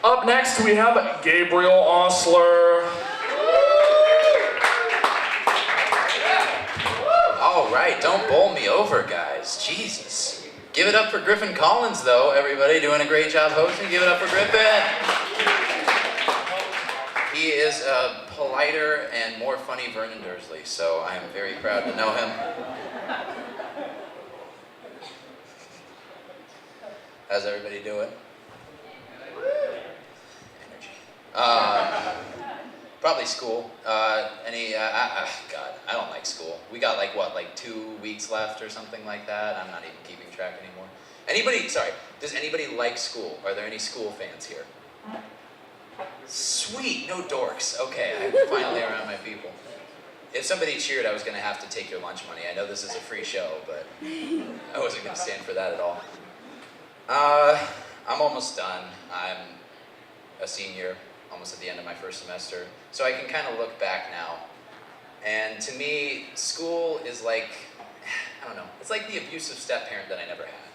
Up next, we have Gabriel Ostler. All right, don't bowl me over, guys. Jesus. Give it up for Griffin Collins, though, everybody. Doing a great job hosting. Give it up for Griffin. He is a politer and more funny Vernon Dursley, so I am very proud to know him. How's everybody doing? Energy. Probably school. God, I don't like school. We got like 2 weeks left or something like that. I'm not even keeping track anymore. Does anybody like school? Are there any school fans here? Sweet, no dorks. Okay, I'm finally around my people. If somebody cheered, I was gonna have to take your lunch money. I know this is a free show, but I wasn't gonna stand for that at all. I'm almost done. I'm a senior, almost at the end of my first semester, so I can kind of look back now. And to me, school is like, I don't know, it's like the abusive step-parent that I never had.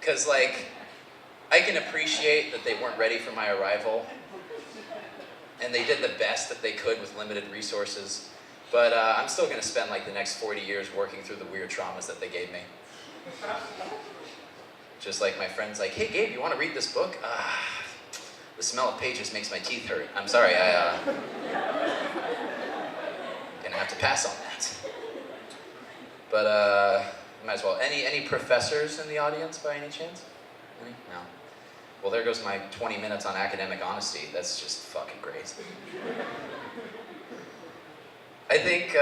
Because like, I can appreciate that they weren't ready for my arrival, and they did the best that they could with limited resources, but I'm still gonna spend like the next 40 years working through the weird traumas that they gave me. Just like my friend's like, hey Gabe, you wanna read this book? The smell of pages makes my teeth hurt. I'm sorry, gonna have to pass on that. But might as well. Any professors in the audience by any chance? Any? No. Well, there goes my 20 minutes on academic honesty. That's just fucking great. I think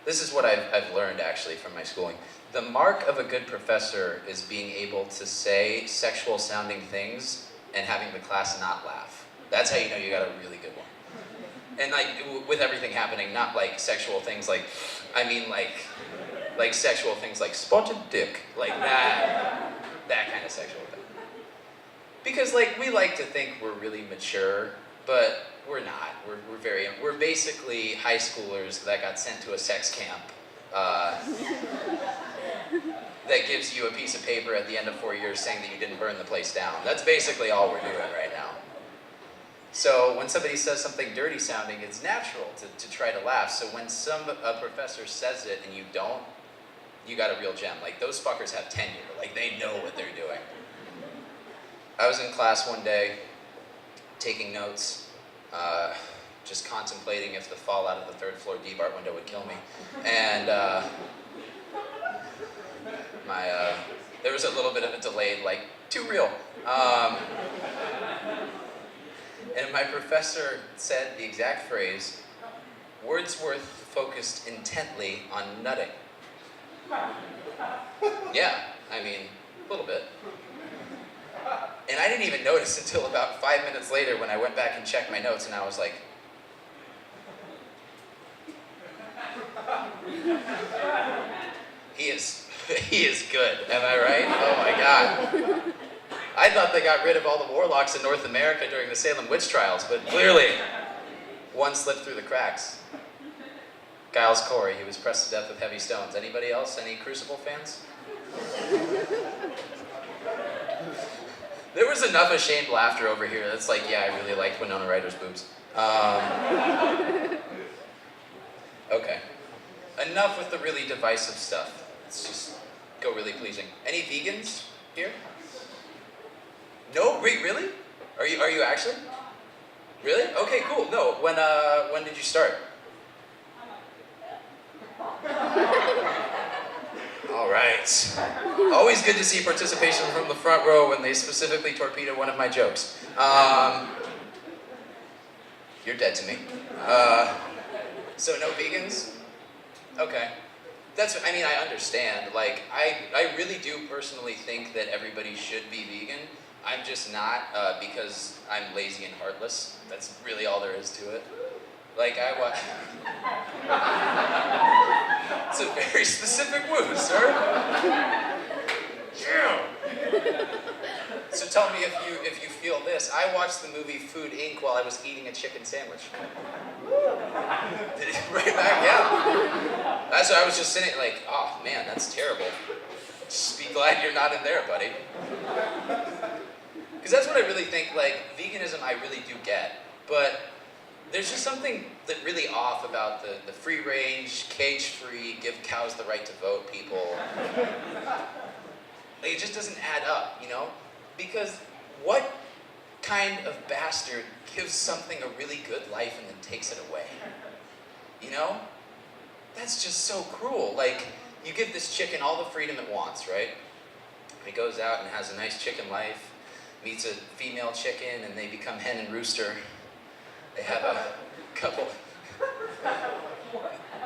this is what I've learned actually from my schooling. The mark of a good professor is being able to say sexual sounding things and having the class not laugh. That's how you know you got a really good one. And like, with everything happening, not like sexual things like, I mean like sexual things like spotted dick, like that kind of sexual thing. Because like, we like to think we're really mature, but we're not. We're basically high schoolers that got sent to a sex camp that gives you a piece of paper at the end of 4 years saying that you didn't burn the place down. That's basically all we're doing right now. So when somebody says something dirty sounding, it's natural to try to laugh. So when a professor says it and you don't, you got a real gem. Like, those fuckers have tenure. Like, they know what they're doing. I was in class one day, taking notes, just contemplating if the fall out of the 3rd floor D-BART window would kill me. And there was a little bit of a delay, like, too real. And my professor said the exact phrase, Wordsworth focused intently on nutting. Yeah, I mean, a little bit. And I didn't even notice until about 5 minutes later when I went back and checked my notes and I was like, he is good, am I right? Oh my God. I thought they got rid of all the warlocks in North America during the Salem witch trials, but clearly, one slipped through the cracks. Giles Corey, he was pressed to death with heavy stones. Anybody else? Any Crucible fans? There was enough ashamed laughter over here that's like, yeah, I really liked Winona Ryder's boobs. Okay. Enough with the really divisive stuff. Let's just go really pleasing. Any vegans here? No? Wait, really? Are you actually? Really? Okay, cool. No. When did you start? All right. Always good to see participation from the front row when they specifically torpedo one of my jokes. You're dead to me. So no vegans? Okay. I understand. Like, I really do personally think that everybody should be vegan. I'm just not, because I'm lazy and heartless. That's really all there is to it. Like, it's a very specific woo, sir. Yeah. So tell me if you feel this. I watched the movie Food Inc. while I was eating a chicken sandwich. Right back, yeah. That's why I was just sitting like, oh man, that's terrible. Just be glad you're not in there, buddy. Because that's what I really think, like, veganism I really do get, but there's just something that really off about the free range, cage-free, give cows the right to vote people. Like, it just doesn't add up, you know? Because what kind of bastard gives something a really good life and then takes it away? You know? That's just so cruel. Like, you give this chicken all the freedom it wants, right? It goes out and has a nice chicken life, meets a female chicken, and they become hen and rooster. They have a couple.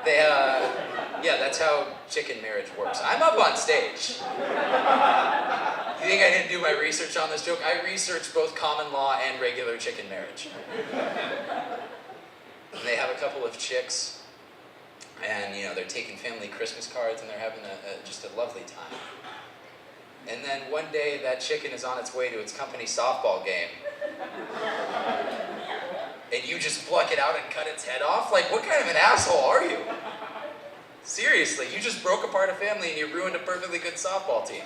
Yeah, that's how chicken marriage works. I'm up on stage. You think I didn't do my research on this joke? I researched both common law and regular chicken marriage. And they have a couple of chicks, and you know they're taking family Christmas cards, and they're having just a lovely time. And then one day, that chicken is on its way to its company softball game. And you just pluck it out and cut its head off? Like, what kind of an asshole are you? Seriously, you just broke apart a family and you ruined a perfectly good softball team.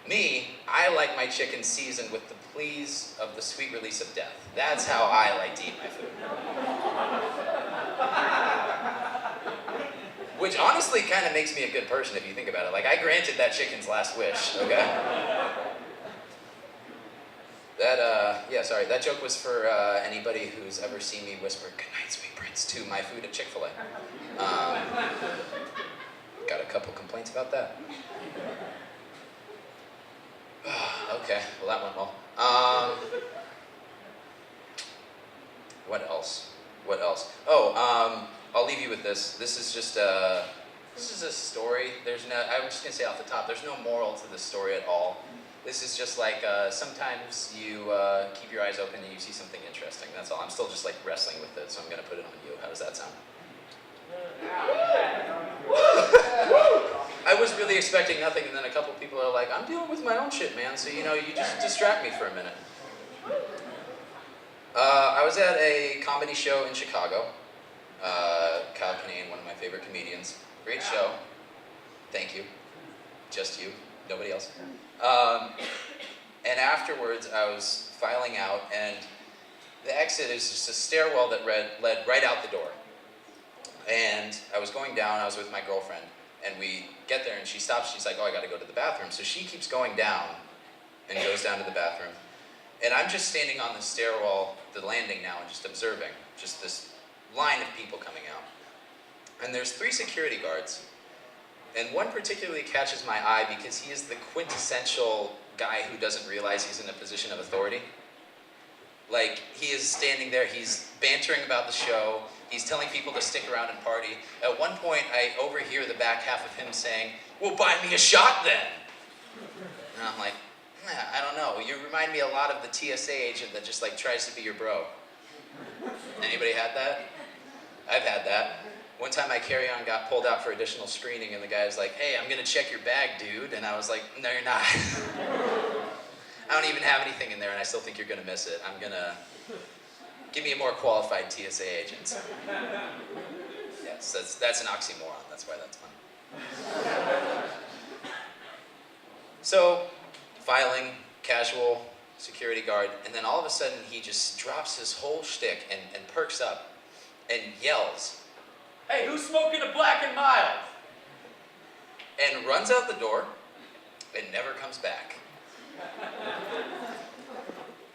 Me, I like my chicken seasoned with the pleas of the sweet release of death. That's how I like to eat my food. Which honestly kind of makes me a good person if you think about it. Like, I granted that chicken's last wish, okay? That joke was for anybody who's ever seen me whisper, "Good night, sweet prince," to my food at Chick-fil-A. Got a couple complaints about that. Okay, well that went well. What else? Oh, I'll leave you with this. This is just a story. I'm just gonna say off the top, there's no moral to this story at all. This is just like, sometimes you keep your eyes open and you see something interesting. That's all. I'm still just like wrestling with it, so I'm gonna put it on you. How does that sound? I was really expecting nothing, and then a couple people are like, "I'm dealing with my own shit, man, so you know, you just distract me for a minute." I was at a comedy show in Chicago. Kyle Kinane, one of my favorite comedians. Great show. Thank you. Just you. Nobody else. And afterwards, I was filing out, and the exit is just a stairwell that led right out the door. And I was going down, I was with my girlfriend, and we get there, and she stops, she's like, "Oh, I gotta go to the bathroom." So she keeps going down, and goes down to the bathroom. And I'm just standing on the stairwell, the landing now, and just observing, just this line of people coming out. And there's 3 security guards. And one particularly catches my eye because he is the quintessential guy who doesn't realize he's in a position of authority. Like, he is standing there, he's bantering about the show, he's telling people to stick around and party. At one point, I overhear the back half of him saying, "Well, buy me a shot then." And I'm like, I don't know. You remind me a lot of the TSA agent that just like tries to be your bro. Anybody had that? I've had that. One time my carry-on got pulled out for additional screening, and the guy's like, "Hey, I'm gonna check your bag, dude." And I was like, "No, you're not." I don't even have anything in there, and I still think you're gonna miss it. Give me a more qualified TSA agent. Yes, that's an oxymoron. That's why that's fun. So, filing, casual, security guard, and then all of a sudden he just drops his whole shtick and perks up and yells, "Hey, who's smoking a Black and Mild?" And runs out the door and never comes back.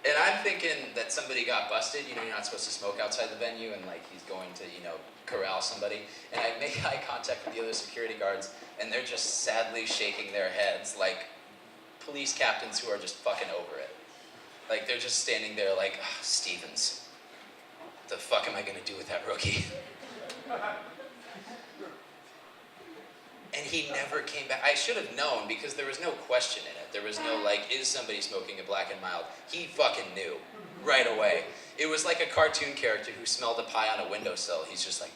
And I'm thinking that somebody got busted. You know, you're not supposed to smoke outside the venue, and like he's going to, you know, corral somebody. And I make eye contact with the other security guards, and they're just sadly shaking their heads like police captains who are just fucking over it. Like, they're just standing there like, "Oh, Stevens, what the fuck am I gonna do with that rookie?" And he never came back. I should have known because there was no question in it. There was no like, is somebody smoking a Black and Mild? He fucking knew right away. It was like a cartoon character who smelled a pie on a windowsill. He's just like,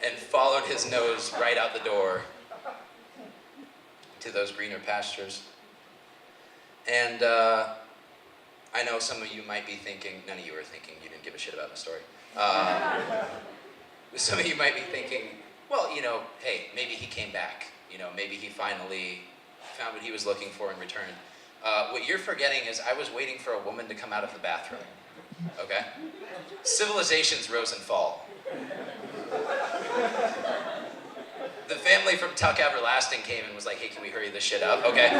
and followed his nose right out the door to those greener pastures. And I know some of you might be thinking, none of you are thinking, you didn't give a shit about my story. Some of you might be thinking, well, you know, hey, maybe he came back. You know, maybe he finally found what he was looking for in return. What you're forgetting is I was waiting for a woman to come out of the bathroom. Okay? Civilizations rose and fall. The family from Tuck Everlasting came and was like, hey, can we hurry this shit up? Okay.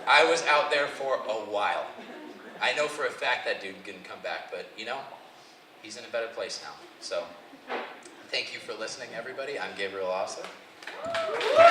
I was out there for a while. I know for a fact that dude didn't come back, but you know, he's in a better place now. So, thank you for listening, everybody. I'm Gabriel Ostler.